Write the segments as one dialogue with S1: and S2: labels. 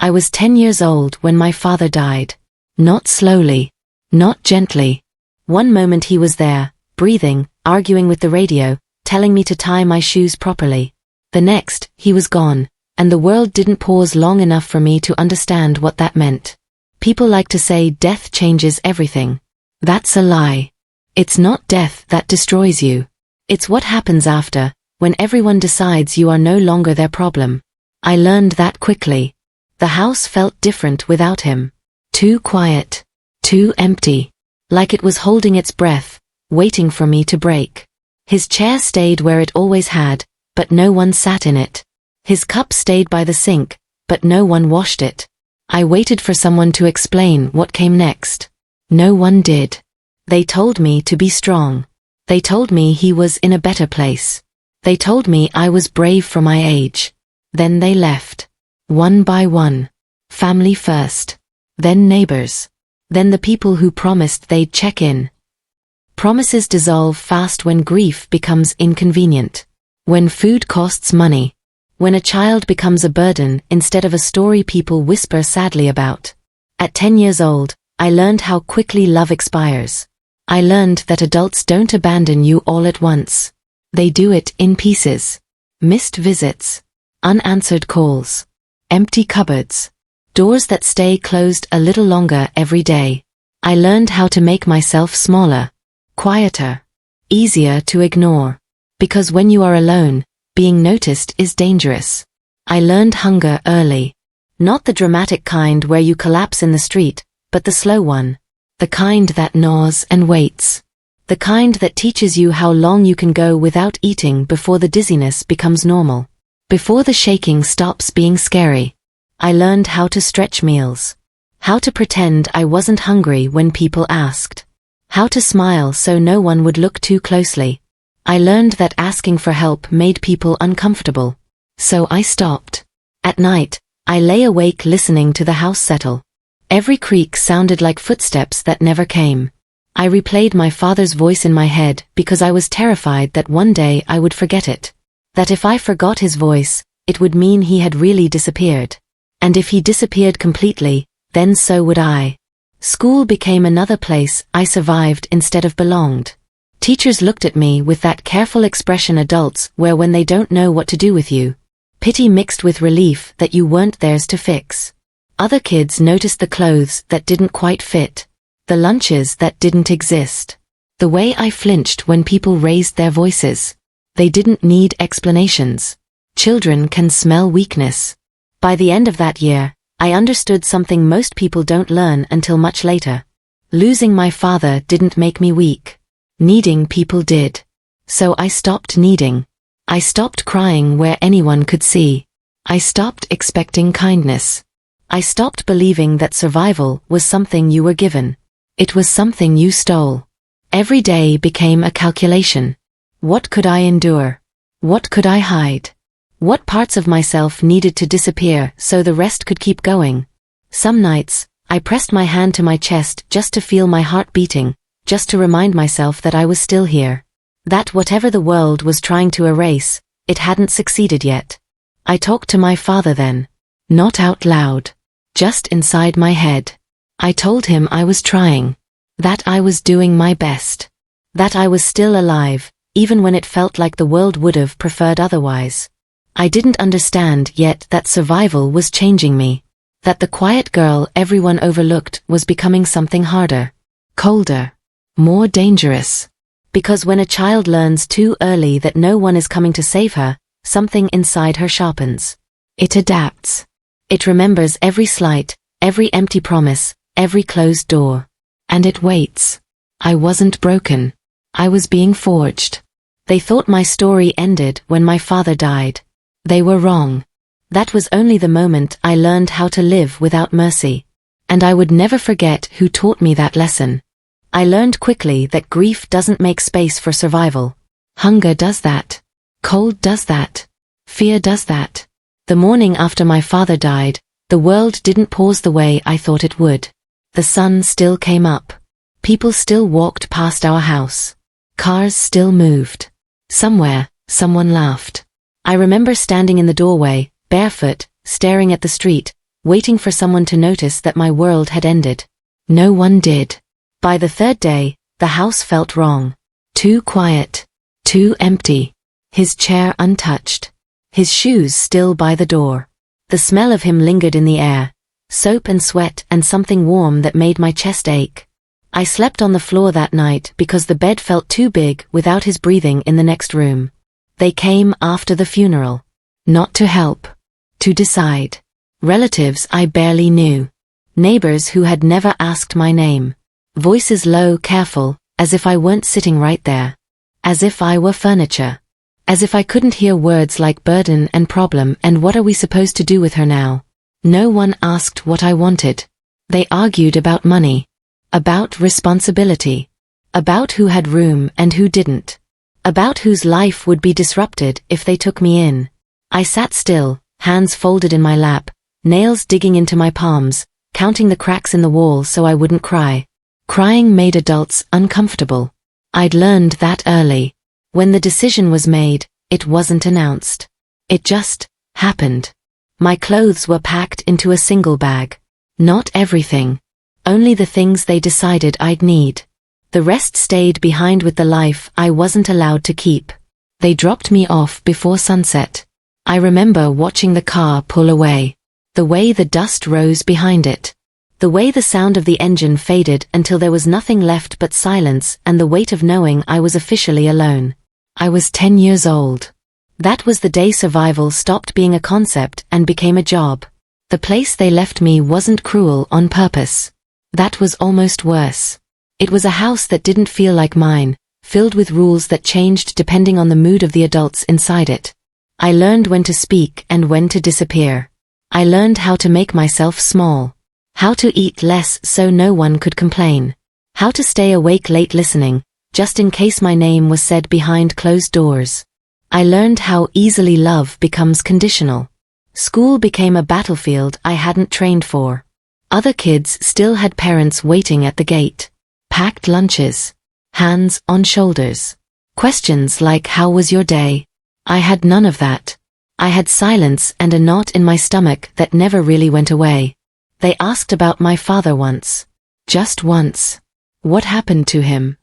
S1: I was 10 years old when my father died. Not slowly. Not gently. One moment he was there, breathing, arguing with the radio, telling me to tie my shoes properly. The next, he was gone, and the world didn't pause long enough for me to understand what that meant. People like to say death changes everything. That's a lie. It's not death that destroys you. It's what happens after, when everyone decides you are no longer their problem. I learned that quickly. The house felt different without him. Too quiet. Too empty. Like it was holding its breath, waiting for me to break. His chair stayed where it always had, but no one sat in it. His cup stayed by the sink, but no one washed it. I waited for someone to explain what came next. No one did. They told me to be strong. They told me he was in a better place. They told me I was brave for my age. Then they left. One by one. Family first. Then neighbors. Then the people who promised they'd check in. Promises dissolve fast when grief becomes inconvenient. When food costs money. When a child becomes a burden instead of a story people whisper sadly about. At 10 years old, I learned how quickly love expires. I learned that adults don't abandon you all at once. They do it in pieces. Missed visits. Unanswered calls. Empty cupboards. Doors that stay closed a little longer every day. I learned how to make myself smaller. Quieter. Easier to ignore. Because when you are alone, being noticed is dangerous. I learned hunger early. Not the dramatic kind where you collapse in the street, but the slow one. The kind that gnaws and waits. The kind that teaches you how long you can go without eating before the dizziness becomes normal. Before the shaking stops being scary. I learned how to stretch meals. How to pretend I wasn't hungry when people asked. How to smile so no one would look too closely. I learned that asking for help made people uncomfortable. So I stopped. At night, I lay awake listening to the house settle. Every creak sounded like footsteps that never came. I replayed my father's voice in my head because I was terrified that one day I would forget it. That if I forgot his voice, it would mean he had really disappeared. And if he disappeared completely, then so would I. School became another place I survived instead of belonged. Teachers looked at me with that careful expression adults wear when they don't know what to do with you. Pity mixed with relief that you weren't theirs to fix. Other kids noticed the clothes that didn't quite fit. The lunches that didn't exist. The way I flinched when people raised their voices. They didn't need explanations. Children can smell weakness. By the end of that year, I understood something most people don't learn until much later. Losing my father didn't make me weak. Needing people did. So I stopped needing. I stopped crying where anyone could see. I stopped expecting kindness. I stopped believing that survival was something you were given. It was something you stole. Every day became a calculation. What could I endure? What could I hide? What parts of myself needed to disappear so the rest could keep going? Some nights, I pressed my hand to my chest just to feel my heart beating, just to remind myself that I was still here. That whatever the world was trying to erase, it hadn't succeeded yet. I talked to my father then. Not out loud. Just inside my head. I told him I was trying. That I was doing my best. That I was still alive, even when it felt like the world would have preferred otherwise. I didn't understand yet that survival was changing me. That the quiet girl everyone overlooked was becoming something harder. Colder. More dangerous. Because when a child learns too early that no one is coming to save her, something inside her sharpens. It adapts. It remembers every slight, every empty promise, every closed door. And it waits. I wasn't broken. I was being forged. They thought my story ended when my father died. They were wrong. That was only the moment I learned how to live without mercy. And I would never forget who taught me that lesson. I learned quickly that grief doesn't make space for survival. Hunger does that. Cold does that. Fear does that. The morning after my father died, the world didn't pause the way I thought it would. The sun still came up. People still walked past our house. Cars still moved. Somewhere, someone laughed. I remember standing in the doorway, barefoot, staring at the street, waiting for someone to notice that my world had ended. No one did. By the third day, the house felt wrong. Too quiet. Too empty. His chair untouched. His shoes still by the door. The smell of him lingered in the air. Soap and sweat and something warm that made my chest ache. I slept on the floor that night because the bed felt too big without his breathing in the next room. They came after the funeral. Not to help. To decide. Relatives I barely knew. Neighbors who had never asked my name. Voices low, careful, as if I weren't sitting right there. As if I were furniture. As if I couldn't hear words like burden and problem and what are we supposed to do with her now. No one asked what I wanted. They argued about money. About responsibility. About who had room and who didn't. About whose life would be disrupted if they took me in. I sat still, hands folded in my lap, nails digging into my palms, counting the cracks in the wall so I wouldn't cry. Crying made adults uncomfortable. I'd learned that early. When the decision was made, it wasn't announced. It just happened. My clothes were packed into a single bag. Not everything. Only the things they decided I'd need. The rest stayed behind with the life I wasn't allowed to keep. They dropped me off before sunset. I remember watching the car pull away. The way the dust rose behind it. The way the sound of the engine faded until there was nothing left but silence and the weight of knowing I was officially alone. I was 10 years old. That was the day survival stopped being a concept and became a job. The place they left me wasn't cruel on purpose. That was almost worse. It was a house that didn't feel like mine, filled with rules that changed depending on the mood of the adults inside it. I learned when to speak and when to disappear. I learned how to make myself small. How to eat less so no one could complain. How to stay awake late listening, just in case my name was said behind closed doors. I learned how easily love becomes conditional. School became a battlefield I hadn't trained for. Other kids still had parents waiting at the gate. Packed lunches. Hands on shoulders. Questions like how was your day? I had none of that. I had silence and a knot in my stomach that never really went away. They asked about my father once. Just once. What happened to him?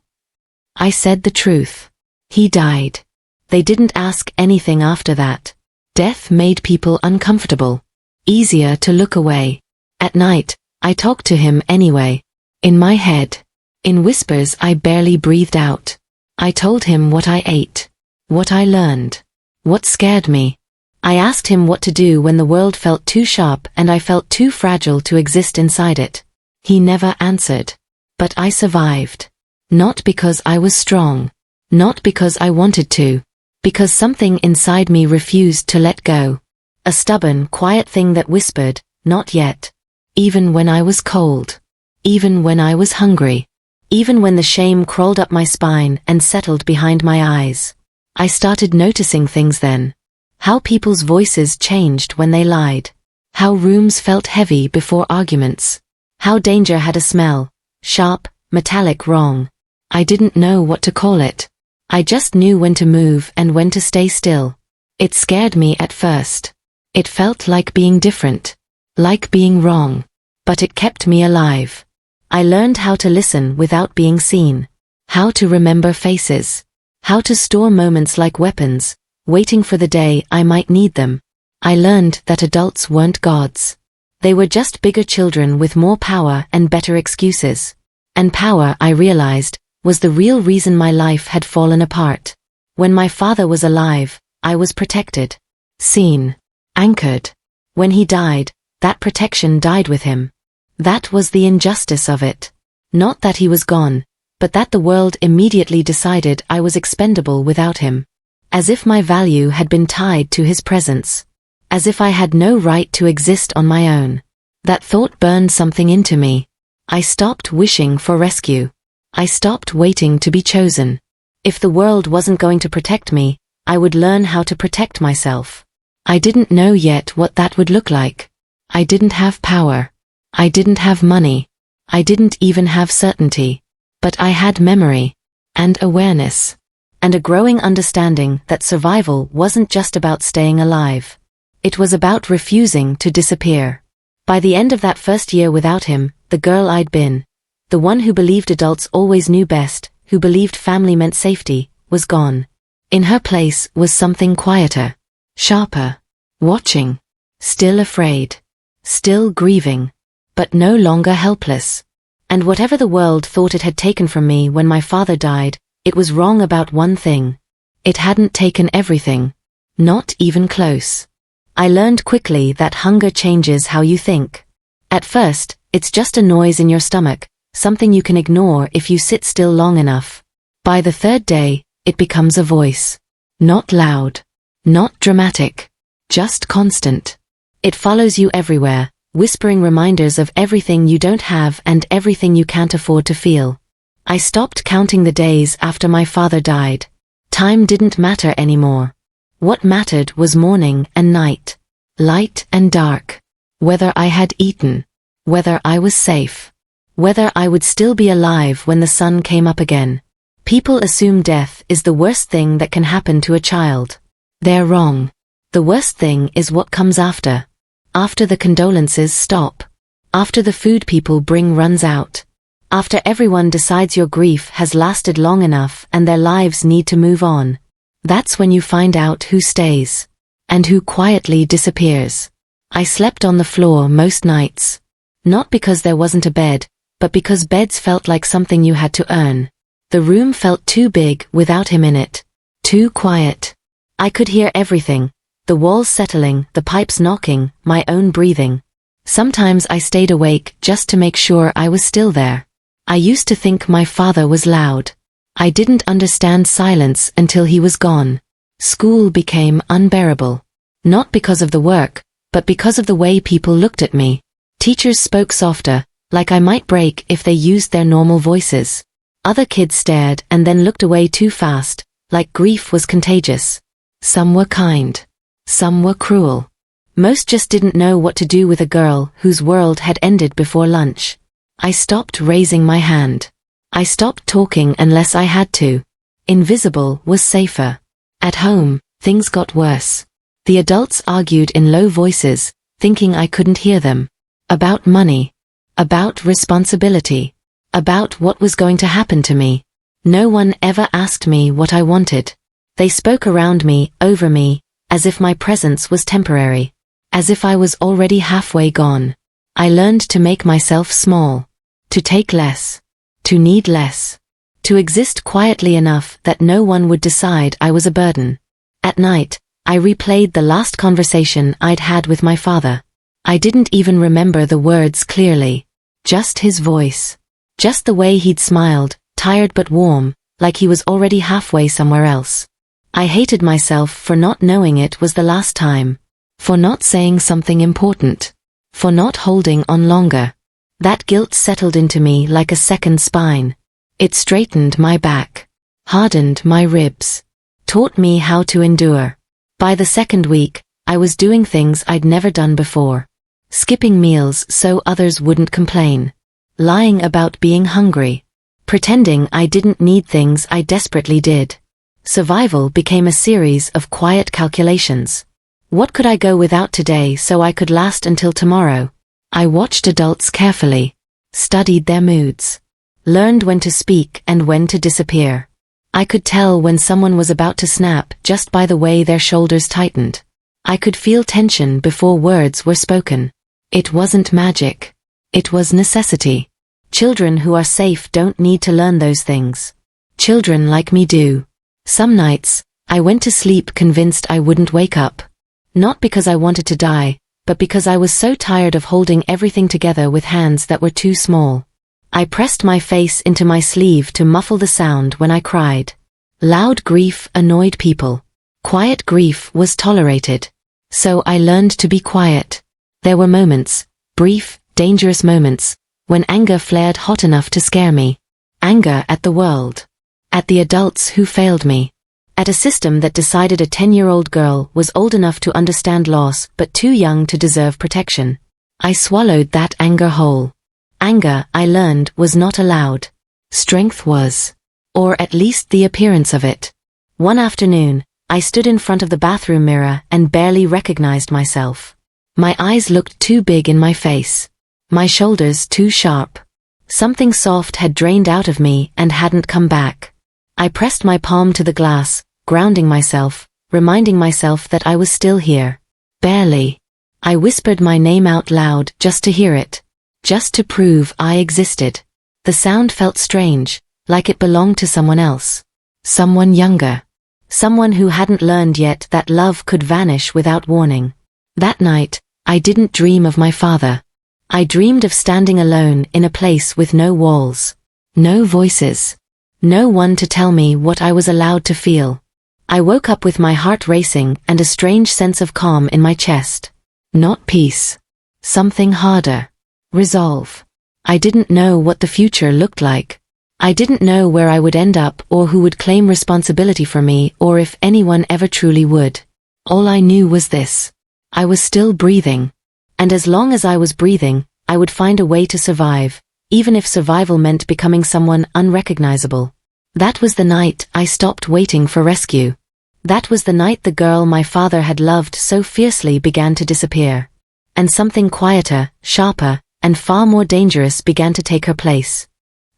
S1: I said the truth. He died. They didn't ask anything after that. Death made people uncomfortable. Easier to look away. At night, I talked to him anyway. In my head. In whispers I barely breathed out. I told him what I ate. What I learned. What scared me. I asked him what to do when the world felt too sharp and I felt too fragile to exist inside it. He never answered. But I survived. Not because I was strong. Not because I wanted to. Because something inside me refused to let go. A stubborn, quiet thing that whispered, not yet. Even when I was cold. Even when I was hungry. Even when the shame crawled up my spine and settled behind my eyes. I started noticing things then. How people's voices changed when they lied. How rooms felt heavy before arguments. How danger had a smell. Sharp, metallic, wrong. I didn't know what to call it. I just knew when to move and when to stay still. It scared me at first. It felt like being different. Like being wrong. But it kept me alive. I learned how to listen without being seen. How to remember faces. How to store moments like weapons, waiting for the day I might need them. I learned that adults weren't gods. They were just bigger children with more power and better excuses. And power, I realized, was the real reason my life had fallen apart. When my father was alive, I was protected. Seen. Anchored. When he died, that protection died with him. That was the injustice of it. Not that he was gone, but that the world immediately decided I was expendable without him. As if my value had been tied to his presence. As if I had no right to exist on my own. That thought burned something into me. I stopped wishing for rescue. I stopped waiting to be chosen. If the world wasn't going to protect me, I would learn how to protect myself. I didn't know yet what that would look like. I didn't have power. I didn't have money. I didn't even have certainty. But I had memory. And awareness. And a growing understanding that survival wasn't just about staying alive. It was about refusing to disappear. By the end of that first year without him, the girl I'd been, the one who believed adults always knew best, who believed family meant safety, was gone. In her place was something quieter, sharper, watching, still afraid, still grieving, but no longer helpless. And whatever the world thought it had taken from me when my father died, it was wrong about one thing. It hadn't taken everything. Not even close. I learned quickly that hunger changes how you think. At first, it's just a noise in your stomach, something you can ignore if you sit still long enough. By the third day, it becomes a voice. Not loud. Not dramatic. Just constant. It follows you everywhere, whispering reminders of everything you don't have and everything you can't afford to feel. I stopped counting the days after my father died. Time didn't matter anymore. What mattered was morning and night, light and dark, whether I had eaten, whether I was safe, whether I would still be alive when the sun came up again. People assume death is the worst thing that can happen to a child. They're wrong. The worst thing is what comes after. After the condolences stop. After the food people bring runs out. After everyone decides your grief has lasted long enough and their lives need to move on. That's when you find out who stays. And who quietly disappears. I slept on the floor most nights. Not because there wasn't a bed, but because beds felt like something you had to earn. The room felt too big without him in it. Too quiet. I could hear everything. The walls settling, the pipes knocking, my own breathing. Sometimes I stayed awake just to make sure I was still there. I used to think my father was loud. I didn't understand silence until he was gone. School became unbearable. Not because of the work, but because of the way people looked at me. Teachers spoke softer, like I might break if they used their normal voices. Other kids stared and then looked away too fast, like grief was contagious. Some were kind. Some were cruel. Most just didn't know what to do with a girl whose world had ended before lunch. I stopped raising my hand. I stopped talking unless I had to. Invisible was safer. At home, things got worse. The adults argued in low voices, thinking I couldn't hear them. About money. About responsibility. About what was going to happen to me. No one ever asked me what I wanted. They spoke around me, over me, as if my presence was temporary. As if I was already halfway gone. I learned to make myself small. To take less. To need less. To exist quietly enough that no one would decide I was a burden. At night, I replayed the last conversation I'd had with my father. I didn't even remember the words clearly. Just his voice. Just the way he'd smiled, tired but warm, like he was already halfway somewhere else. I hated myself for not knowing it was the last time. For not saying something important. For not holding on longer. That guilt settled into me like a second spine. It straightened my back. Hardened my ribs. Taught me how to endure. By the second week, I was doing things I'd never done before. Skipping meals so others wouldn't complain. Lying about being hungry. Pretending I didn't need things I desperately did. Survival became a series of quiet calculations. What could I go without today so I could last until tomorrow? I watched adults carefully. Studied their moods. Learned when to speak and when to disappear. I could tell when someone was about to snap just by the way their shoulders tightened. I could feel tension before words were spoken. It wasn't magic. It was necessity. Children who are safe don't need to learn those things. Children like me do. Some nights, I went to sleep convinced I wouldn't wake up. Not because I wanted to die, but because I was so tired of holding everything together with hands that were too small. I pressed my face into my sleeve to muffle the sound when I cried. Loud grief annoyed people. Quiet grief was tolerated. So I learned to be quiet. There were moments, brief, dangerous moments, when anger flared hot enough to scare me. Anger at the world. At the adults who failed me. At a system that decided a 10-year-old girl was old enough to understand loss but too young to deserve protection. I swallowed that anger whole. Anger, I learned, was not allowed. Strength was. Or at least the appearance of it. One afternoon, I stood in front of the bathroom mirror and barely recognized myself. My eyes looked too big in my face. My shoulders too sharp. Something soft had drained out of me and hadn't come back. I pressed my palm to the glass, grounding myself, reminding myself that I was still here. Barely. I whispered my name out loud just to hear it. Just to prove I existed. The sound felt strange, like it belonged to someone else. Someone younger. Someone who hadn't learned yet that love could vanish without warning. That night, I didn't dream of my father. I dreamed of standing alone in a place with no walls. No voices. No one to tell me what I was allowed to feel. I woke up with my heart racing and a strange sense of calm in my chest. Not peace. Something harder. Resolve. I didn't know what the future looked like. I didn't know where I would end up or who would claim responsibility for me or if anyone ever truly would. All I knew was this. I was still breathing. And as long as I was breathing, I would find a way to survive, even if survival meant becoming someone unrecognizable. That was the night I stopped waiting for rescue. That was the night the girl my father had loved so fiercely began to disappear. And something quieter, sharper, and far more dangerous began to take her place.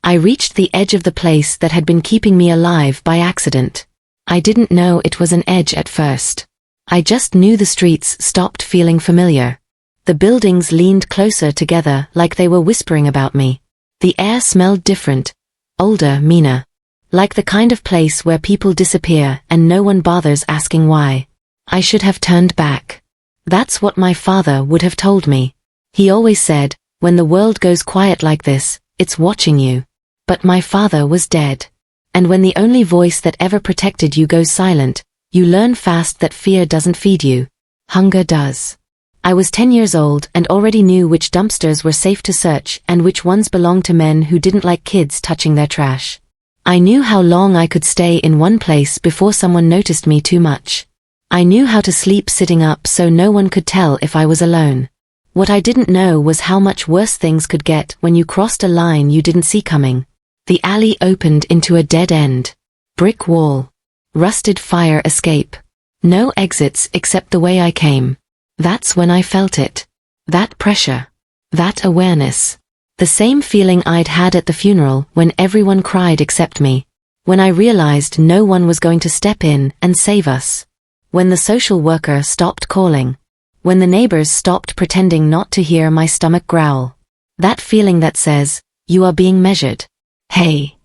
S1: I reached the edge of the place that had been keeping me alive by accident. I didn't know it was an edge at first. I just knew the streets stopped feeling familiar. The buildings leaned closer together like they were whispering about me. The air smelled different, older, meaner. Like the kind of place where people disappear and no one bothers asking why. I should have turned back. That's what my father would have told me. He always said, when the world goes quiet like this, it's watching you. But my father was dead. And when the only voice that ever protected you goes silent, you learn fast that fear doesn't feed you. Hunger does. I was 10 years old and already knew which dumpsters were safe to search and which ones belonged to men who didn't like kids touching their trash. I knew how long I could stay in one place before someone noticed me too much. I knew how to sleep sitting up so no one could tell if I was alone. What I didn't know was how much worse things could get when you crossed a line you didn't see coming. The alley opened into a dead end. Brick wall. Rusted fire escape. No exits except the way I came. That's when I felt it. That pressure. That awareness. The same feeling I'd had at the funeral when everyone cried except me. When I realized no one was going to step in and save us. When the social worker stopped calling. When the neighbors stopped pretending not to hear my stomach growl. That feeling that says, you are being measured. Hey.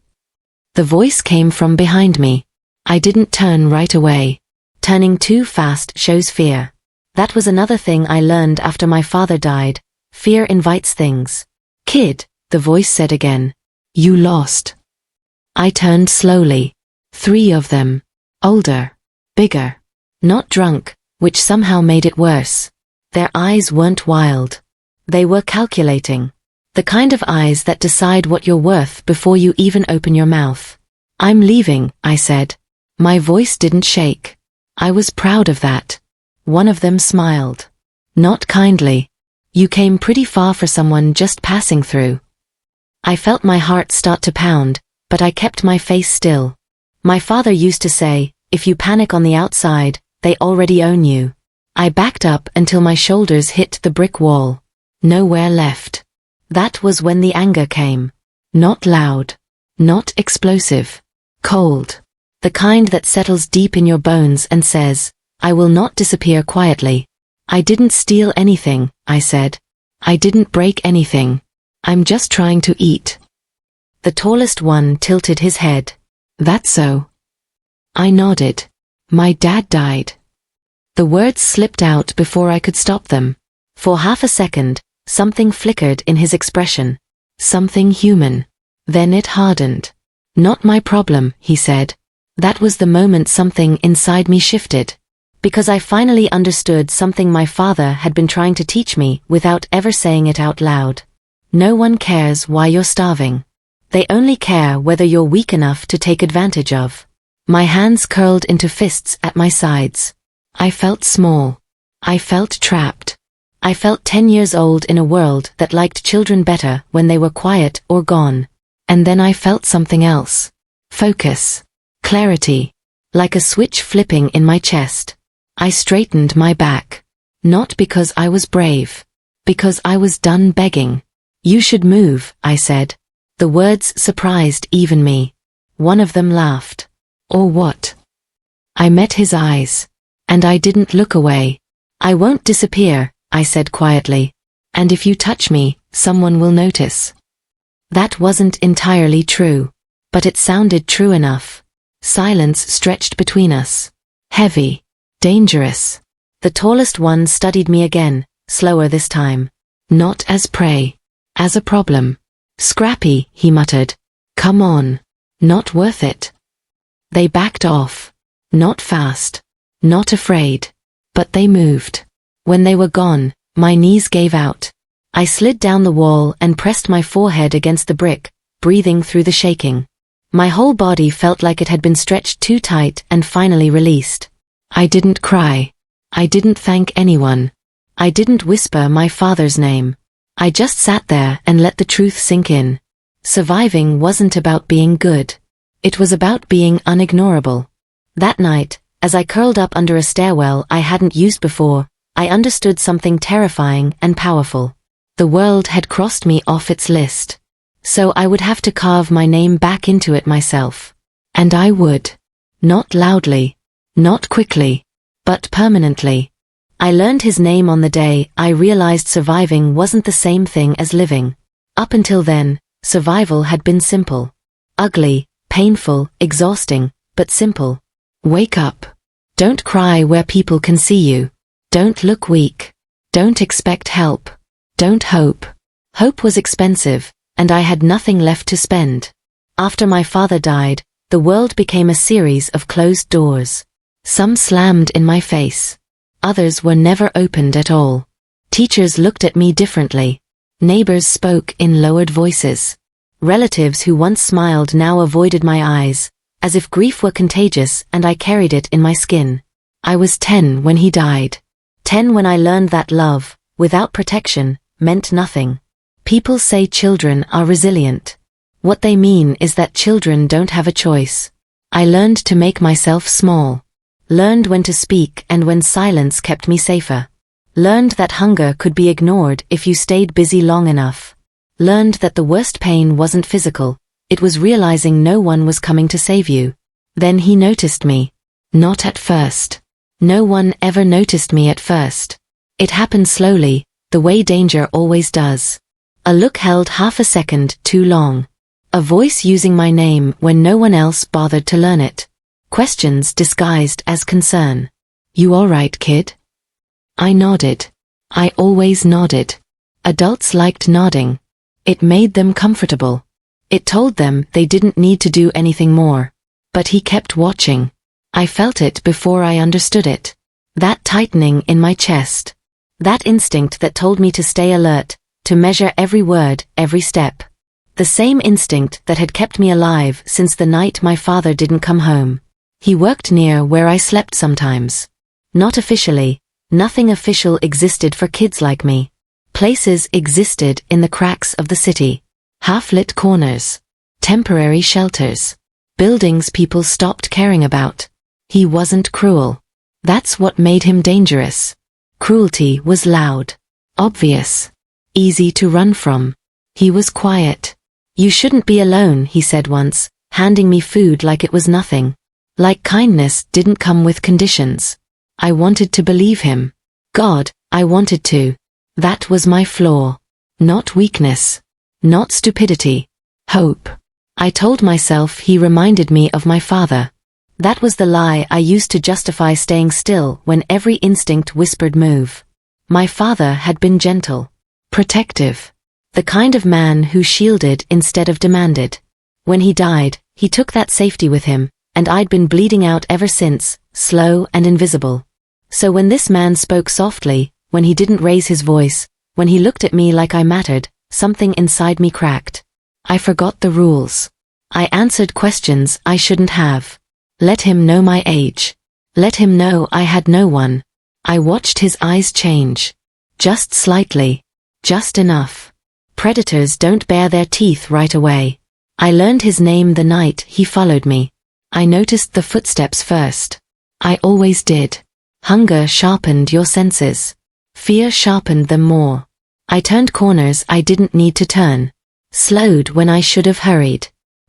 S1: The voice came from behind me. I didn't turn right away. Turning too fast shows fear. That was another thing I learned after my father died. Fear invites things. Kid, the voice said again. You lost. I turned slowly. 3 of them. Older. Bigger. Not drunk, which somehow made it worse. Their eyes weren't wild. They were calculating. The kind of eyes that decide what you're worth before you even open your mouth. I'm leaving, I said. My voice didn't shake. I was proud of that. One of them smiled. Not kindly. You came pretty far for someone just passing through. I felt my heart start to pound, but I kept my face still. My father used to say, if you panic on the outside, they already own you. I backed up until my shoulders hit the brick wall. Nowhere left. That was when the anger came. Not loud. Not explosive. Cold. The kind that settles deep in your bones and says, I will not disappear quietly. I didn't steal anything, I said. I didn't break anything. I'm just trying to eat. The tallest one tilted his head. That's so. I nodded. My dad died. The words slipped out before I could stop them. For half a second, something flickered in his expression. Something human. Then it hardened. Not my problem, he said. That was the moment something inside me shifted. Because I finally understood something my father had been trying to teach me without ever saying it out loud. No one cares why you're starving. They only care whether you're weak enough to take advantage of. My hands curled into fists at my sides. I felt small. I felt trapped. I felt 10 years old in a world that liked children better when they were quiet or gone. And then I felt something else. Focus. Clarity. Like a switch flipping in my chest. I straightened my back. Not because I was brave. Because I was done begging. You should move, I said. The words surprised even me. One of them laughed. Or what? I met his eyes. And I didn't look away. I won't disappear, I said quietly. And if you touch me, someone will notice. That wasn't entirely true. But it sounded true enough. Silence stretched between us. Heavy. Dangerous. The tallest one studied me again, slower this time. Not as prey. As a problem. Scrappy, he muttered. Come on. Not worth it. They backed off. Not fast. Not afraid. But they moved. When they were gone, my knees gave out. I slid down the wall and pressed my forehead against the brick, breathing through the shaking. My whole body felt like it had been stretched too tight and finally released. I didn't cry. I didn't thank anyone. I didn't whisper my father's name. I just sat there and let the truth sink in. Surviving wasn't about being good. It was about being unignorable. That night, as I curled up under a stairwell I hadn't used before, I understood something terrifying and powerful. The world had crossed me off its list. So I would have to carve my name back into it myself. And I would. Not loudly. Not quickly. But permanently. I learned his name on the day I realized surviving wasn't the same thing as living. Up until then, survival had been simple. Ugly, painful, exhausting, but simple. Wake up. Don't cry where people can see you. Don't look weak. Don't expect help. Don't hope. Hope was expensive, and I had nothing left to spend. After my father died, the world became a series of closed doors. Some slammed in my face. Others were never opened at all. Teachers looked at me differently. Neighbors spoke in lowered voices. Relatives who once smiled now avoided my eyes, as if grief were contagious and I carried it in my skin. I was 10 when he died. 10 when I learned that love, without protection, meant nothing. People say children are resilient. What they mean is that children don't have a choice. I learned to make myself small. Learned when to speak and when silence kept me safer. Learned that hunger could be ignored if you stayed busy long enough. Learned that the worst pain wasn't physical, it was realizing no one was coming to save you. Then he noticed me. Not at first. No one ever noticed me at first. It happened slowly, the way danger always does. A look held half a second too long. A voice using my name when no one else bothered to learn it. Questions disguised as concern. You all right, kid? I nodded. I always nodded. Adults liked nodding. It made them comfortable. It told them they didn't need to do anything more. But he kept watching. I felt it before I understood it. That tightening in my chest. That instinct that told me to stay alert, to measure every word, every step. The same instinct that had kept me alive since the night my father didn't come home. He worked near where I slept sometimes. Not officially. Nothing official existed for kids like me. Places existed in the cracks of the city. Half-lit corners. Temporary shelters. Buildings people stopped caring about. He wasn't cruel. That's what made him dangerous. Cruelty was loud. Obvious. Easy to run from. He was quiet. You shouldn't be alone, he said once, handing me food like it was nothing. Like kindness didn't come with conditions. I wanted to believe him. God, I wanted to. That was my flaw. Not weakness. Not stupidity. Hope. I told myself he reminded me of my father. That was the lie I used to justify staying still when every instinct whispered move. My father had been gentle. Protective. The kind of man who shielded instead of demanded. When he died, he took that safety with him, and I'd been bleeding out ever since, slow and invisible. So when this man spoke softly, when he didn't raise his voice, when he looked at me like I mattered, something inside me cracked. I forgot the rules. I answered questions I shouldn't have. Let him know my age. Let him know I had no one. I watched his eyes change. Just slightly. Just enough. Predators don't bare their teeth right away. I learned his name the night he followed me. I noticed the footsteps first. I always did. Hunger sharpened your senses. Fear sharpened them more. I turned corners I didn't need to turn. Slowed when I should have hurried.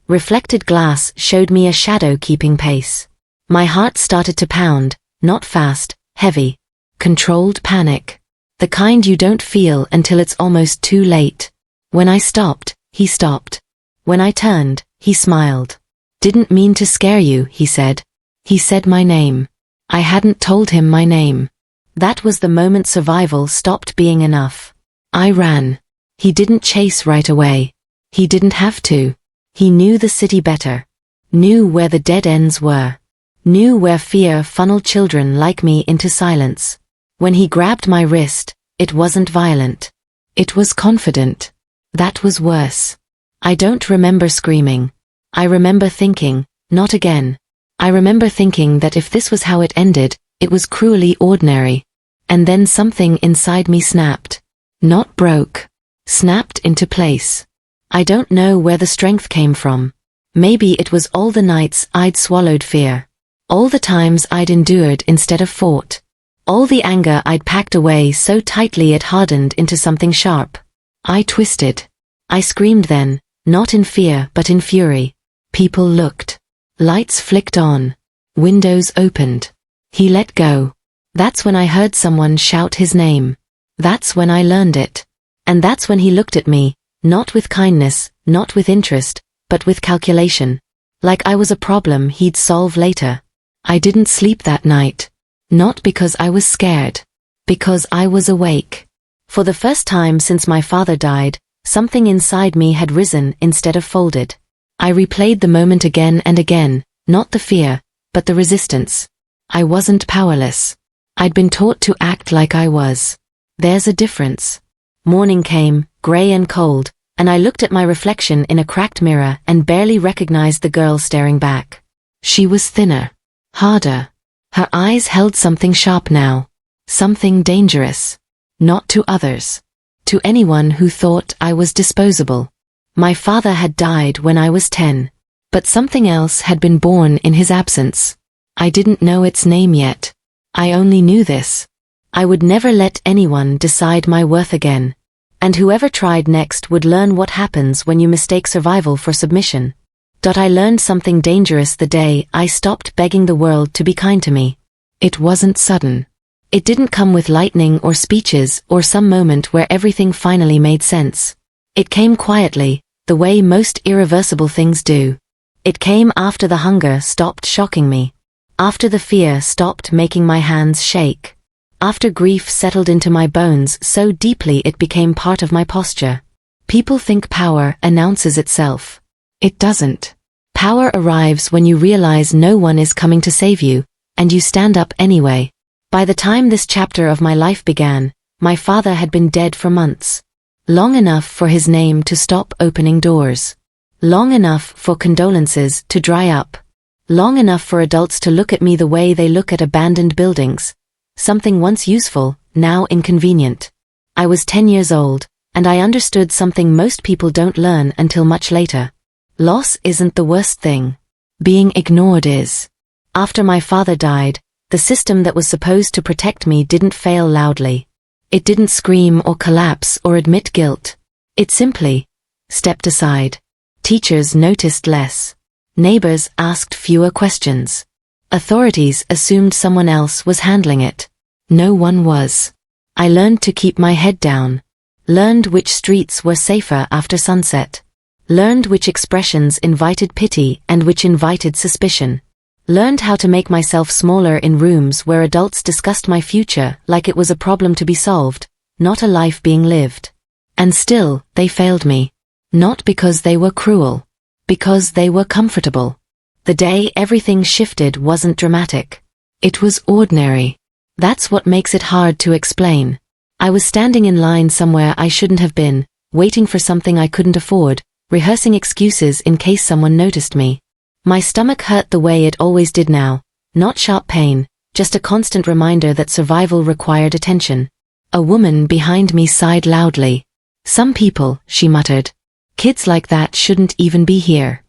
S1: Reflected glass showed me a shadow keeping pace. My heart started to pound, not fast, heavy. Controlled panic. The kind you don't feel until it's almost too late. When I stopped, he stopped. When I turned, he smiled. Didn't mean to scare you, he said. He said my name. I hadn't told him my name. That was the moment survival stopped being enough. I ran. He didn't chase right away. He didn't have to. He knew the city better. Knew where the dead ends were. Knew where fear funneled children like me into silence. When he grabbed my wrist, it wasn't violent. It was confident. That was worse. I don't remember screaming. I remember thinking, not again. I remember thinking that if this was how it ended, it was cruelly ordinary. And then something inside me snapped. Not broke. Snapped into place. I don't know where the strength came from. Maybe it was all the nights I'd swallowed fear. All the times I'd endured instead of fought. All the anger I'd packed away so tightly it hardened into something sharp. I twisted. I screamed then, not in fear but in fury. People looked. Lights flicked on. Windows opened. He let go. That's when I heard someone shout his name. That's when I learned it. And that's when he looked at me, not with kindness, not with interest, but with calculation. Like I was a problem he'd solve later. I didn't sleep that night. Not because I was scared. Because I was awake. For the first time since my father died, something inside me had risen instead of folded. I replayed the moment again and again, not the fear, but the resistance. I wasn't powerless. I'd been taught to act like I was. There's a difference. Morning came, gray and cold, and I looked at my reflection in a cracked mirror and barely recognized the girl staring back. She was thinner. Harder. Her eyes held something sharp now. Something dangerous. Not to others. To anyone who thought I was disposable. My father had died when I was 10. But something else had been born in his absence. I didn't know its name yet. I only knew this. I would never let anyone decide my worth again. And whoever tried next would learn what happens when you mistake survival for submission. I learned something dangerous the day I stopped begging the world to be kind to me. It wasn't sudden. It didn't come with lightning or speeches or some moment where everything finally made sense. It came quietly, the way most irreversible things do. It came after the hunger stopped shocking me. After the fear stopped making my hands shake. After grief settled into my bones so deeply it became part of my posture. People think power announces itself. It doesn't. Power arrives when you realize no one is coming to save you, and you stand up anyway. By the time this chapter of my life began, my father had been dead for months. Long enough for his name to stop opening doors. Long enough for condolences to dry up. Long enough for adults to look at me the way they look at abandoned buildings. Something once useful, now inconvenient. I was 10 years old, and I understood something most people don't learn until much later. Loss isn't the worst thing. Being ignored is. After my father died, the system that was supposed to protect me didn't fail loudly. It didn't scream or collapse or admit guilt. It simply stepped aside. Teachers noticed less. Neighbors asked fewer questions. Authorities assumed someone else was handling it. No one was. I learned to keep my head down. Learned which streets were safer after sunset. Learned which expressions invited pity and which invited suspicion. Learned how to make myself smaller in rooms where adults discussed my future like it was a problem to be solved, not a life being lived. And still, they failed me. Not because they were cruel. Because they were comfortable. The day everything shifted wasn't dramatic. It was ordinary. That's what makes it hard to explain. I was standing in line somewhere I shouldn't have been, waiting for something I couldn't afford, rehearsing excuses in case someone noticed me. My stomach hurt the way it always did now, not sharp pain, just a constant reminder that survival required attention. A woman behind me sighed loudly. Some people, she muttered. Kids like that shouldn't even be here.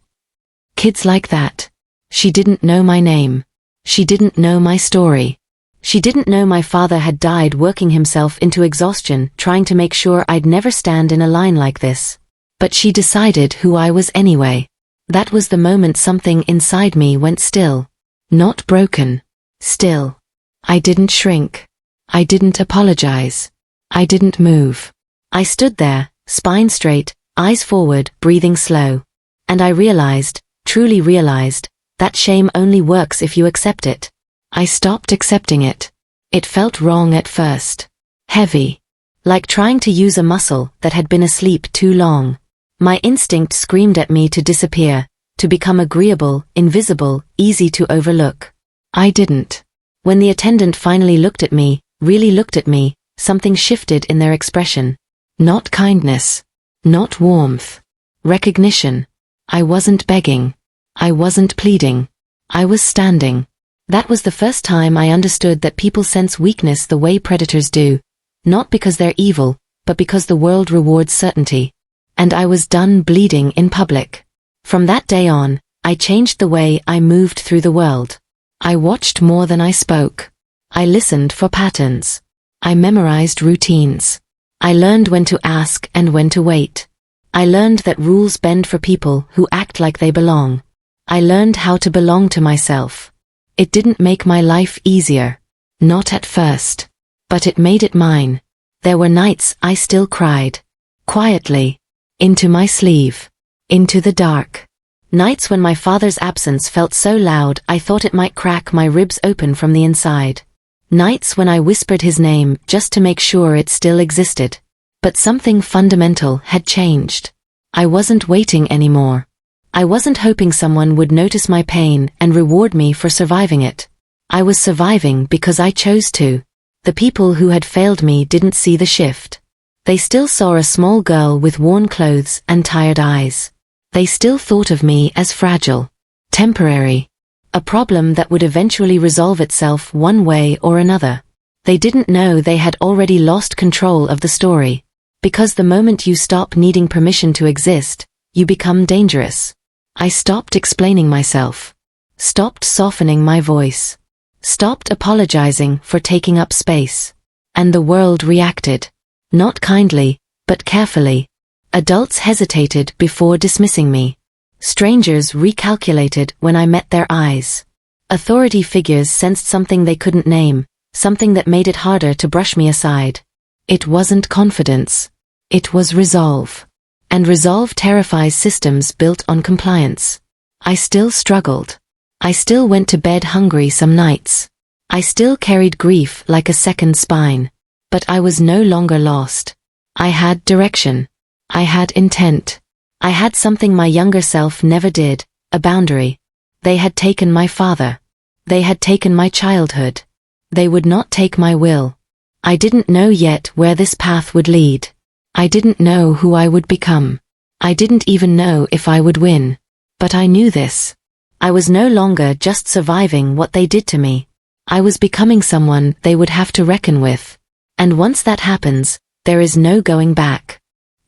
S1: Kids like that. She didn't know my name. She didn't know my story. She didn't know my father had died working himself into exhaustion trying to make sure I'd never stand in a line like this. But she decided who I was anyway. That was the moment something inside me went still. Not broken. Still. I didn't shrink. I didn't apologize. I didn't move. I stood there, spine straight, eyes forward, breathing slow. And I realized, truly realized, that shame only works if you accept it. I stopped accepting it. It felt wrong at first. Heavy. Like trying to use a muscle that had been asleep too long. My instinct screamed at me to disappear, to become agreeable, invisible, easy to overlook. I didn't. When the attendant finally looked at me, really looked at me, something shifted in their expression. Not kindness. Not warmth. Recognition. I wasn't begging. I wasn't pleading. I was standing. That was the first time I understood that people sense weakness the way predators do, not because they're evil, but because the world rewards certainty. And I was done bleeding in public. From that day on, I changed the way I moved through the world. I watched more than I spoke. I listened for patterns. I memorized routines. I learned when to ask and when to wait. I learned that rules bend for people who act like they belong. I learned how to belong to myself. It didn't make my life easier. Not at first. But it made it mine. There were nights I still cried. Quietly. Into my sleeve. Into the dark. Nights when my father's absence felt so loud I thought it might crack my ribs open from the inside. Nights when I whispered his name just to make sure it still existed. But something fundamental had changed. I wasn't waiting anymore. I wasn't hoping someone would notice my pain and reward me for surviving it. I was surviving because I chose to. The people who had failed me didn't see the shift. They still saw a small girl with worn clothes and tired eyes. They still thought of me as fragile. Temporary. A problem that would eventually resolve itself one way or another. They didn't know they had already lost control of the story. Because the moment you stop needing permission to exist, you become dangerous. I stopped explaining myself. Stopped softening my voice. Stopped apologizing for taking up space. And the world reacted. Not kindly, but carefully. Adults hesitated before dismissing me. Strangers recalculated when I met their eyes. Authority figures sensed something they couldn't name, something that made it harder to brush me aside. It wasn't confidence. It was resolve. And resolve terrifies systems built on compliance. I still struggled. I still went to bed hungry some nights. I still carried grief like a second spine. But I was no longer lost. I had direction. I had intent. I had something my younger self never did, a boundary. They had taken my father. They had taken my childhood. They would not take my will. I didn't know yet where this path would lead. I didn't know who I would become. I didn't even know if I would win. But I knew this. I was no longer just surviving what they did to me. I was becoming someone they would have to reckon with. And once that happens, there is no going back.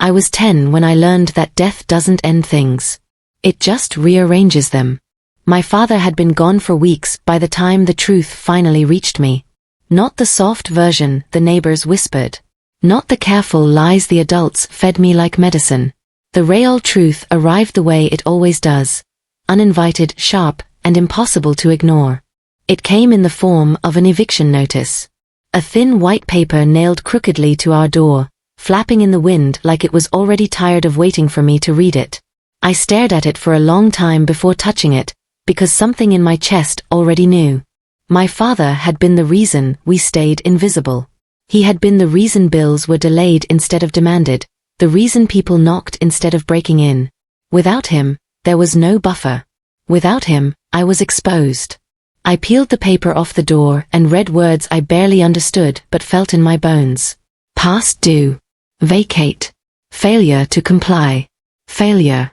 S1: I was 10 when I learned that death doesn't end things. It just rearranges them. My father had been gone for weeks by the time the truth finally reached me. Not the soft version the neighbors whispered. Not the careful lies the adults fed me like medicine. The real truth arrived the way it always does. Uninvited, sharp, and impossible to ignore. It came in the form of an eviction notice. A thin white paper nailed crookedly to our door, flapping in the wind like it was already tired of waiting for me to read it. I stared at it for a long time before touching it, because something in my chest already knew. My father had been the reason we stayed invisible. He had been the reason bills were delayed instead of demanded, the reason people knocked instead of breaking in. Without him, there was no buffer. Without him, I was exposed. I peeled the paper off the door and read words I barely understood but felt in my bones. Past due. Vacate. Failure to comply. Failure.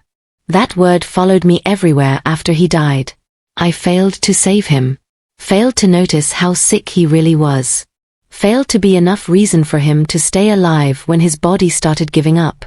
S1: That word followed me everywhere after he died. I failed to save him. Failed to notice how sick he really was. Failed to be enough reason for him to stay alive when his body started giving up.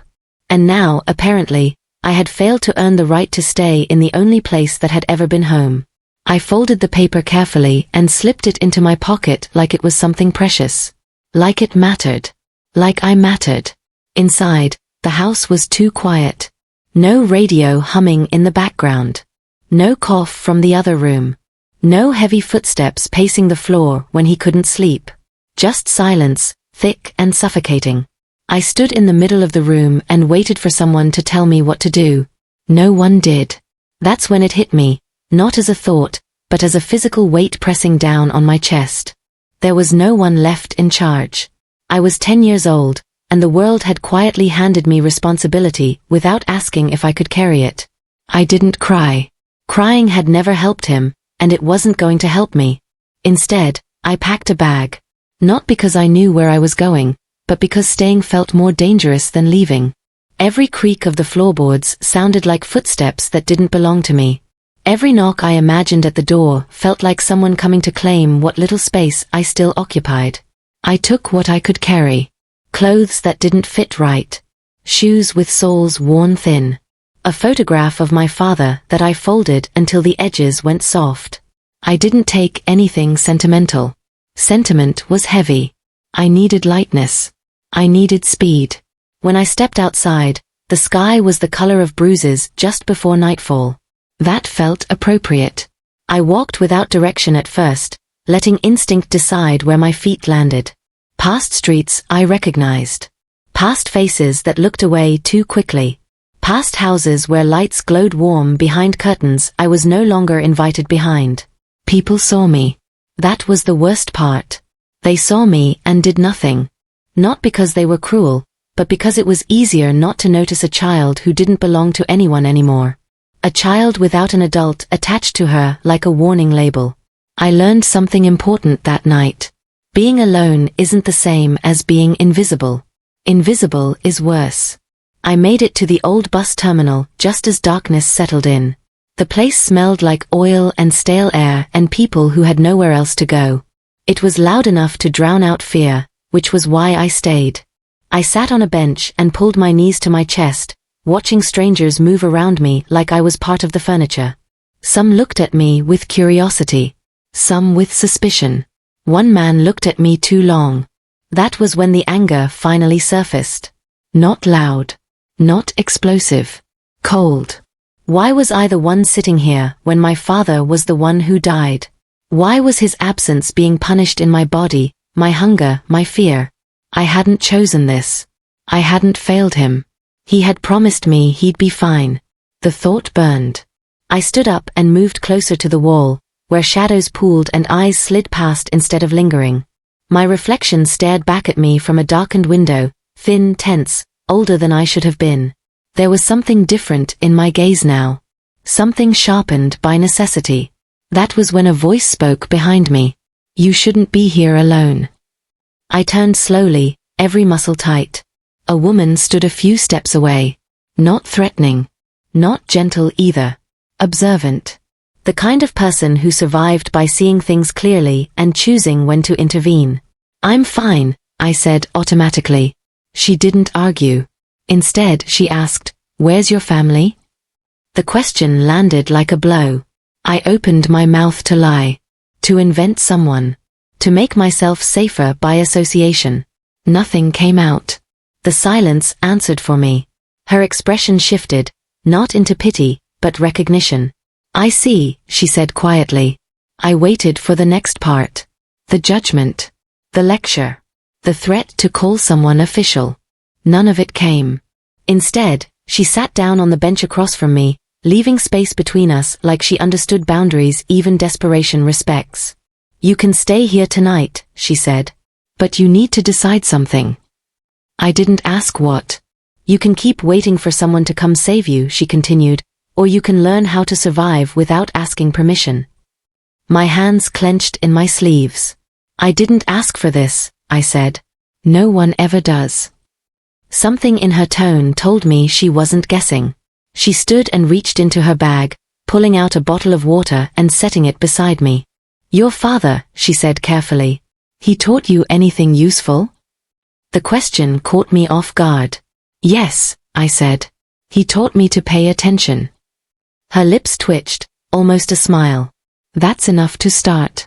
S1: And now, apparently, I had failed to earn the right to stay in the only place that had ever been home. I folded the paper carefully and slipped it into my pocket like it was something precious. Like it mattered. Like I mattered. Inside, the house was too quiet. No radio humming in the background. No cough from the other room. No heavy footsteps pacing the floor when he couldn't sleep. Just silence, thick and suffocating. I stood in the middle of the room and waited for someone to tell me what to do. No one did. That's when it hit me, not as a thought, but as a physical weight pressing down on my chest. There was no one left in charge. I was 10 years old, and the world had quietly handed me responsibility without asking if I could carry it. I didn't cry. Crying had never helped him, and it wasn't going to help me. Instead, I packed a bag. Not because I knew where I was going, but because staying felt more dangerous than leaving. Every creak of the floorboards sounded like footsteps that didn't belong to me. Every knock I imagined at the door felt like someone coming to claim what little space I still occupied. I took what I could carry. Clothes that didn't fit right. Shoes with soles worn thin. A photograph of my father that I folded until the edges went soft. I didn't take anything sentimental. Sentiment was heavy. I needed lightness. I needed speed. When I stepped outside, the sky was the color of bruises just before nightfall. That felt appropriate. I walked without direction at first, letting instinct decide where my feet landed. Past streets I recognized. Past faces that looked away too quickly. Past houses where lights glowed warm behind curtains I was no longer invited behind. People saw me. That was the worst part. They saw me and did nothing. Not because they were cruel, but because it was easier not to notice a child who didn't belong to anyone anymore. A child without an adult attached to her like a warning label. I learned something important that night. Being alone isn't the same as being invisible. Invisible is worse. I made it to the old bus terminal just as darkness settled in. The place smelled like oil and stale air and people who had nowhere else to go. It was loud enough to drown out fear, which was why I stayed. I sat on a bench and pulled my knees to my chest, watching strangers move around me like I was part of the furniture. Some looked at me with curiosity. Some with suspicion. One man looked at me too long. That was when the anger finally surfaced. Not loud. Not explosive. Cold. Why was I the one sitting here when my father was the one who died? Why was his absence being punished in my body, my hunger, my fear? I hadn't chosen this. I hadn't failed him. He had promised me he'd be fine. The thought burned. I stood up and moved closer to the wall, where shadows pooled and eyes slid past instead of lingering. My reflection stared back at me from a darkened window, thin, tense, older than I should have been. There was something different in my gaze now. Something sharpened by necessity. That was when a voice spoke behind me. You shouldn't be here alone. I turned slowly, every muscle tight. A woman stood a few steps away. Not threatening. Not gentle either. Observant. The kind of person who survived by seeing things clearly and choosing when to intervene. I'm fine, I said automatically. She didn't argue. Instead, she asked, "Where's your family?" The question landed like a blow. I opened my mouth to lie. To invent someone. To make myself safer by association. Nothing came out. The silence answered for me. Her expression shifted, not into pity, but recognition. I see, she said quietly. I waited for the next part. The judgment. The lecture. The threat to call someone official. None of it came. Instead, she sat down on the bench across from me, leaving space between us like she understood boundaries even desperation respects. You can stay here tonight, she said. But you need to decide something. I didn't ask what. You can keep waiting for someone to come save you, she continued, or you can learn how to survive without asking permission. My hands clenched in my sleeves. I didn't ask for this, I said. No one ever does. Something in her tone told me she wasn't guessing. She stood and reached into her bag, pulling out a bottle of water and setting it beside me. Your father, she said carefully. He taught you anything useful? The question caught me off guard. Yes, I said. He taught me to pay attention. Her lips twitched, almost a smile. That's enough to start.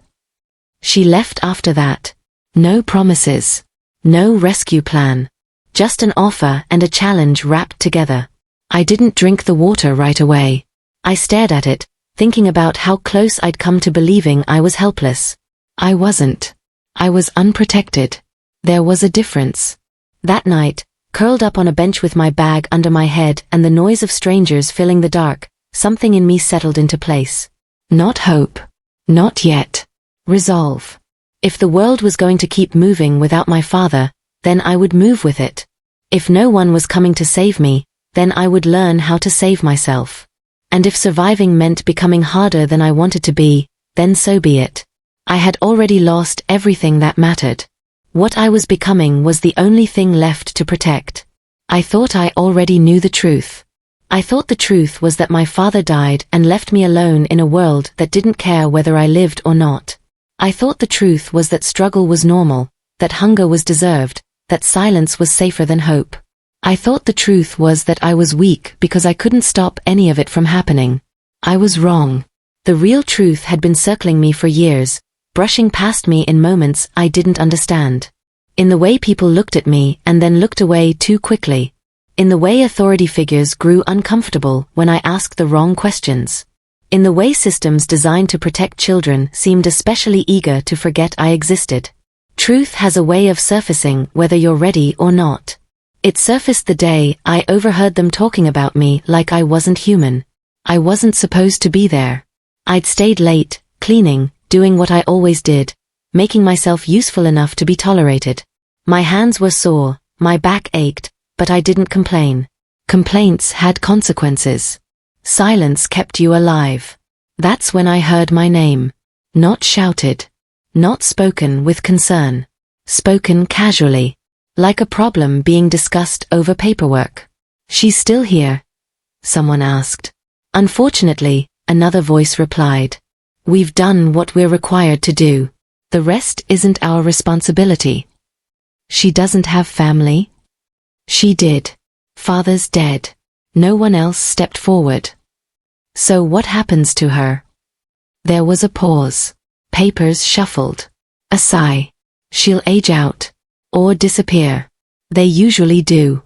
S1: She left after that. No promises. No rescue plan. Just an offer and a challenge wrapped together. I didn't drink the water right away. I stared at it, thinking about how close I'd come to believing I was helpless. I wasn't. I was unprotected. There was a difference. That night, curled up on a bench with my bag under my head and the noise of strangers filling the dark, something in me settled into place. Not hope. Not yet. Resolve. If the world was going to keep moving without my father, then I would move with it. If no one was coming to save me, then I would learn how to save myself. And if surviving meant becoming harder than I wanted to be, then so be it. I had already lost everything that mattered. What I was becoming was the only thing left to protect. I thought I already knew the truth. I thought the truth was that my father died and left me alone in a world that didn't care whether I lived or not. I thought the truth was that struggle was normal, that hunger was deserved, that silence was safer than hope. I thought the truth was that I was weak because I couldn't stop any of it from happening. I was wrong. The real truth had been circling me for years, brushing past me in moments I didn't understand. In the way people looked at me and then looked away too quickly. In the way authority figures grew uncomfortable when I asked the wrong questions. In the way systems designed to protect children seemed especially eager to forget I existed. Truth has a way of surfacing whether you're ready or not. It surfaced the day I overheard them talking about me like I wasn't human. I wasn't supposed to be there. I'd stayed late, cleaning, doing what I always did, making myself useful enough to be tolerated. My hands were sore, my back ached, but I didn't complain. Complaints had consequences. Silence kept you alive. That's when I heard my name. Not shouted. Not spoken with concern. Spoken casually. Like a problem being discussed over paperwork. "She's still here?" someone asked. Unfortunately, another voice replied. "We've done what we're required to do. The rest isn't our responsibility." "She doesn't have family?" "She did. Father's dead. No one else stepped forward." "So what happens to her?" There was a pause. Papers shuffled. A sigh. "She'll age out. Or disappear. They usually do."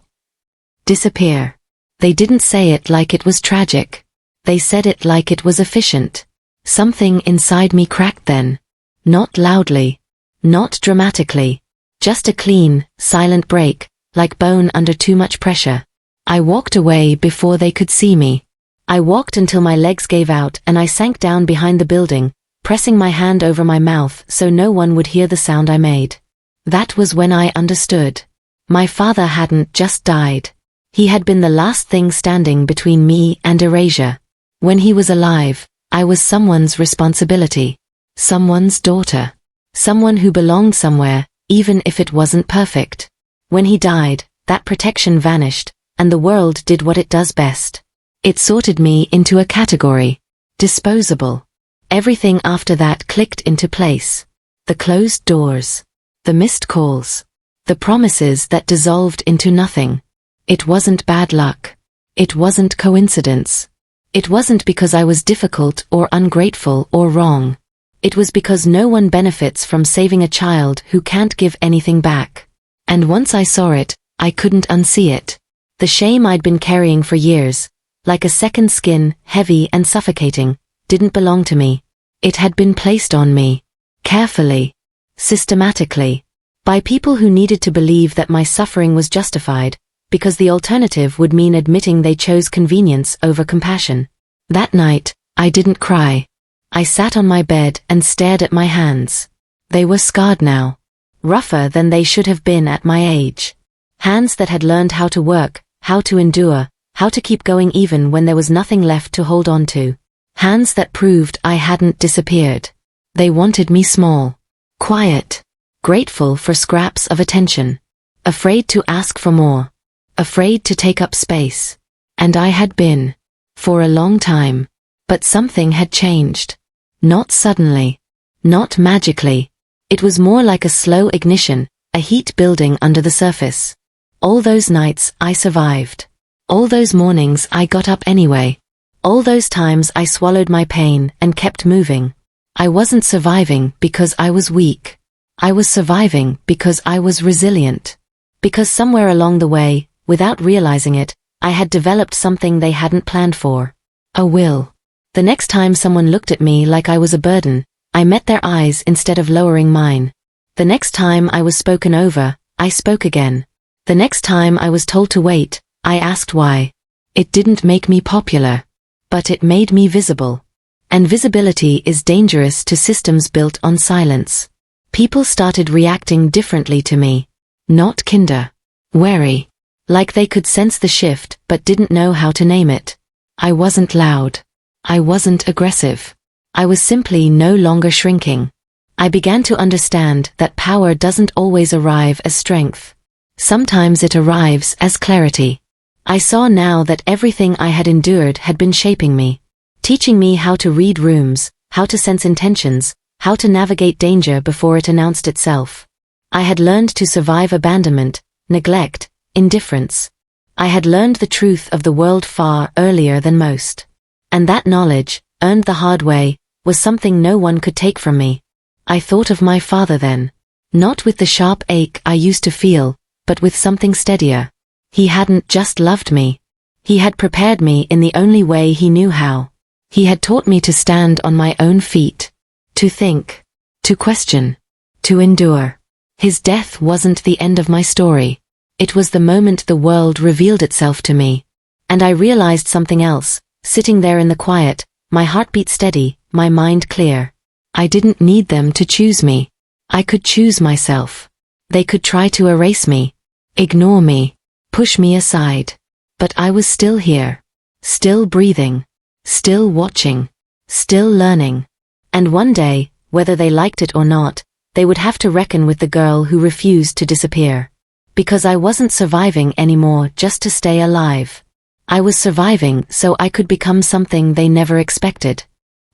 S1: Disappear. They didn't say it like it was tragic. They said it like it was efficient. Something inside me cracked then. Not loudly. Not dramatically. Just a clean, silent break, like bone under too much pressure. I walked away before they could see me. I walked until my legs gave out and I sank down behind the building, pressing my hand over my mouth so no one would hear the sound I made. That was when I understood. My father hadn't just died. He had been the last thing standing between me and erasure. When he was alive, I was someone's responsibility. Someone's daughter. Someone who belonged somewhere, even if it wasn't perfect. When he died, that protection vanished, and the world did what it does best. It sorted me into a category. Disposable. Everything after that clicked into place. The closed doors. The missed calls. The promises that dissolved into nothing. It wasn't bad luck. It wasn't coincidence. It wasn't because I was difficult or ungrateful or wrong. It was because no one benefits from saving a child who can't give anything back. And once I saw it, I couldn't unsee it. The shame I'd been carrying for years, like a second skin, heavy and suffocating, didn't belong to me. It had been placed on me. Carefully. Systematically. By people who needed to believe that my suffering was justified, because the alternative would mean admitting they chose convenience over compassion. That night, I didn't cry. I sat on my bed and stared at my hands. They were scarred now. Rougher than they should have been at my age. Hands that had learned how to work, how to endure, how to keep going even when there was nothing left to hold on to. Hands that proved I hadn't disappeared. They wanted me small. Quiet. Grateful for scraps of attention. Afraid to ask for more. Afraid to take up space. And I had been. For a long time. But something had changed. Not suddenly. Not magically. It was more like a slow ignition, a heat building under the surface. All those nights I survived. All those mornings I got up anyway. All those times I swallowed my pain and kept moving. I wasn't surviving because I was weak. I was surviving because I was resilient. Because somewhere along the way, without realizing it, I had developed something they hadn't planned for. A will. The next time someone looked at me like I was a burden, I met their eyes instead of lowering mine. The next time I was spoken over, I spoke again. The next time I was told to wait, I asked why. It didn't make me popular. But it made me visible. And visibility is dangerous to systems built on silence. People started reacting differently to me. Not kinder. Wary. Like they could sense the shift but didn't know how to name it. I wasn't loud. I wasn't aggressive. I was simply no longer shrinking. I began to understand that power doesn't always arrive as strength. Sometimes it arrives as clarity. I saw now that everything I had endured had been shaping me, teaching me how to read rooms, how to sense intentions, how to navigate danger before it announced itself. I had learned to survive abandonment, neglect, indifference. I had learned the truth of the world far earlier than most. And that knowledge, earned the hard way, was something no one could take from me. I thought of my father then. Not with the sharp ache I used to feel, but with something steadier. He hadn't just loved me. He had prepared me in the only way he knew how. He had taught me to stand on my own feet. To think. To question. To endure. His death wasn't the end of my story. It was the moment the world revealed itself to me. And I realized something else, sitting there in the quiet, my heartbeat steady, my mind clear. I didn't need them to choose me. I could choose myself. They could try to erase me, ignore me, push me aside. But I was still here. Still breathing. Still watching. Still learning. And one day, whether they liked it or not, they would have to reckon with the girl who refused to disappear. Because I wasn't surviving anymore just to stay alive. I was surviving so I could become something they never expected.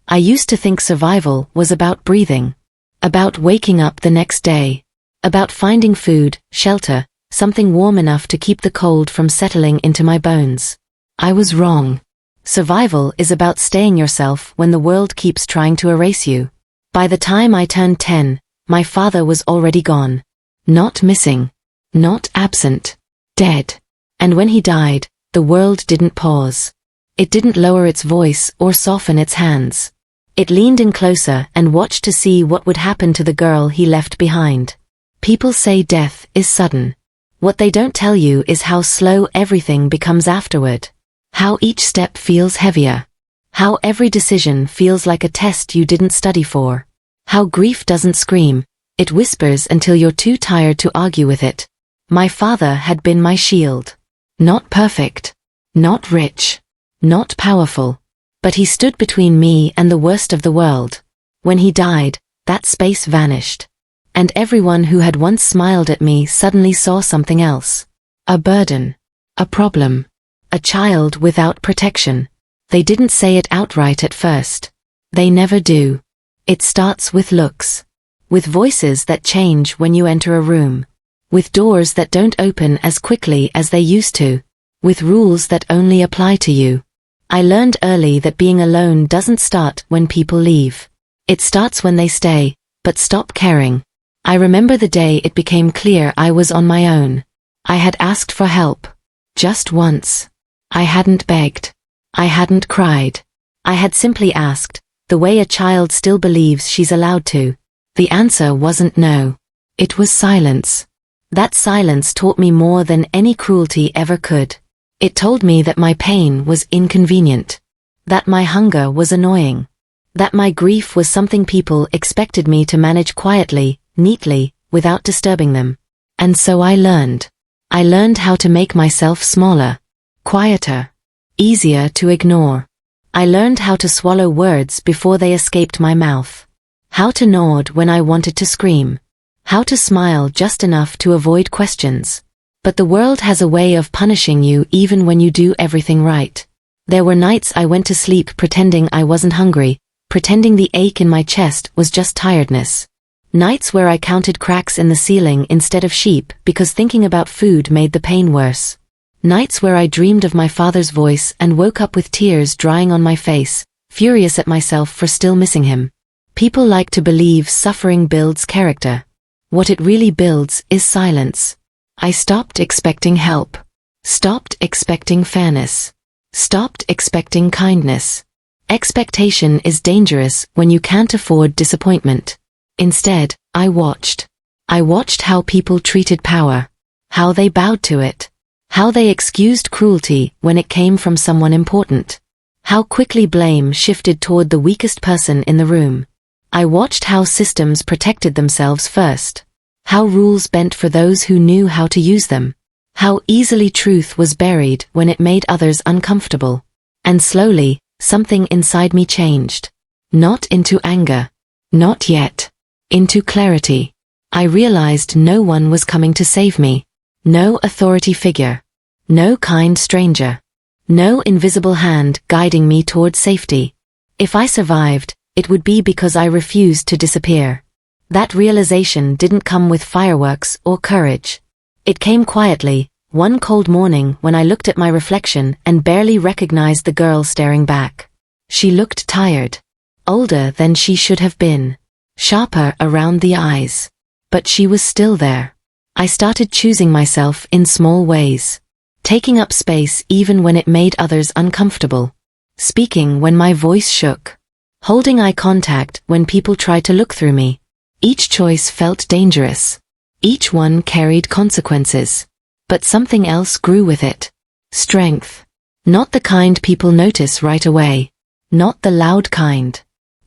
S1: I used to think survival was about breathing. About waking up the next day. About finding food, shelter, something warm enough to keep the cold from settling into my bones. I was wrong. Survival is about staying yourself when the world keeps trying to erase you. By the time I turned 10, my father was already gone. Not missing. Not absent. Dead. And when he died, the world didn't pause. It didn't lower its voice or soften its hands. It leaned in closer and watched to see what would happen to the girl he left behind. People say death is sudden. What they don't tell you is how slow everything becomes afterward. How each step feels heavier. How every decision feels like a test you didn't study for. How grief doesn't scream, it whispers until you're too tired to argue with it. My father had been my shield. Not perfect. Not rich. Not powerful. But he stood between me and the worst of the world. When he died, that space vanished. And everyone who had once smiled at me suddenly saw something else. A burden. A problem. A child without protection. They didn't say it outright at first. They never do. It starts with looks. With voices that change when you enter a room. With doors that don't open as quickly as they used to. With rules that only apply to you. I learned early that being alone doesn't start when people leave. It starts when they stay, but stop caring. I remember the day it became clear I was on my own. I had asked for help. Just once. I hadn't begged. I hadn't cried. I had simply asked, the way a child still believes she's allowed to. The answer wasn't no. It was silence. That silence taught me more than any cruelty ever could. It told me that my pain was inconvenient. That my hunger was annoying. That my grief was something people expected me to manage quietly, neatly, without disturbing them. And so I learned. I learned how to make myself smaller. Quieter. Easier to ignore. I learned how to swallow words before they escaped my mouth. How to nod when I wanted to scream. How to smile just enough to avoid questions. But the world has a way of punishing you even when you do everything right. There were nights I went to sleep pretending I wasn't hungry, pretending the ache in my chest was just tiredness. Nights where I counted cracks in the ceiling instead of sheep because thinking about food made the pain worse. Nights where I dreamed of my father's voice and woke up with tears drying on my face, furious at myself for still missing him. People like to believe suffering builds character. What it really builds is silence. I stopped expecting help. Stopped expecting fairness. Stopped expecting kindness. Expectation is dangerous when you can't afford disappointment. Instead, I watched. I watched how people treated power. How they bowed to it. How they excused cruelty when it came from someone important. How quickly blame shifted toward the weakest person in the room. I watched how systems protected themselves first. How rules bent for those who knew how to use them. How easily truth was buried when it made others uncomfortable. And slowly, something inside me changed. Not into anger. Not yet. Into clarity. I realized no one was coming to save me. No authority figure. No kind stranger. No invisible hand guiding me toward safety. If I survived, it would be because I refused to disappear. That realization didn't come with fireworks or courage. It came quietly, one cold morning when I looked at my reflection and barely recognized the girl staring back. She looked tired. Older than she should have been. Sharper around the eyes. But she was still there. I started choosing myself in small ways. Taking up space even when it made others uncomfortable. Speaking when my voice shook. Holding eye contact when people tried to look through me. Each choice felt dangerous. Each one carried consequences. But something else grew with it. Strength. Not the kind people notice right away. Not the loud kind.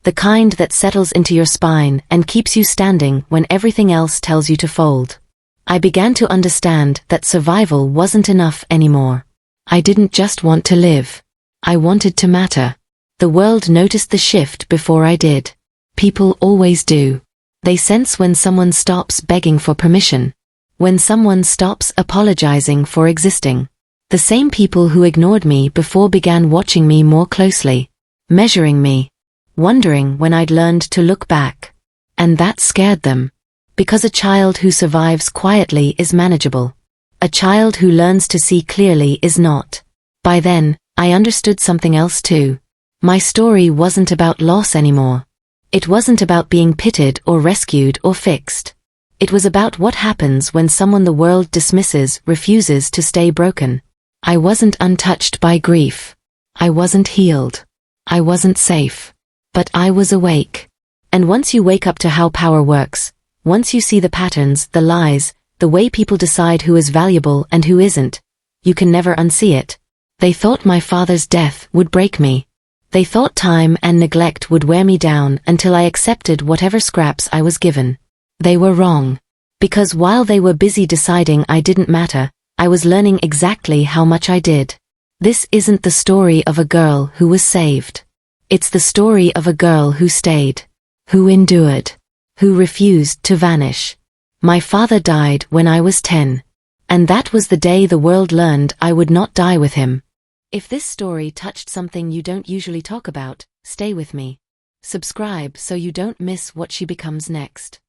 S1: The kind that settles into your spine and keeps you standing when everything else tells you to fold. I began to understand that survival wasn't enough anymore. I didn't just want to live. I wanted to matter. The world noticed the shift before I did. People always do. They sense when someone stops begging for permission. When someone stops apologizing for existing. The same people who ignored me before began watching me more closely. Measuring me. Wondering when I'd learned to look back. And that scared them. Because a child who survives quietly is manageable. A child who learns to see clearly is not. By then, I understood something else too. My story wasn't about loss anymore. It wasn't about being pitied or rescued or fixed. It was about what happens when someone the world dismisses refuses to stay broken. I wasn't untouched by grief. I wasn't healed. I wasn't safe. But I was awake. And once you wake up to how power works, once you see the patterns, the lies, the way people decide who is valuable and who isn't, you can never unsee it. They thought my father's death would break me. They thought time and neglect would wear me down until I accepted whatever scraps I was given. They were wrong. Because while they were busy deciding I didn't matter, I was learning exactly how much I did. This isn't the story of a girl who was saved. It's the story of a girl who stayed. Who endured. Who refused to vanish. My father died when I was 10. And that was the day the world learned I would not die with him. If this story touched something you don't usually talk about, stay with me. Subscribe so you don't miss what she becomes next.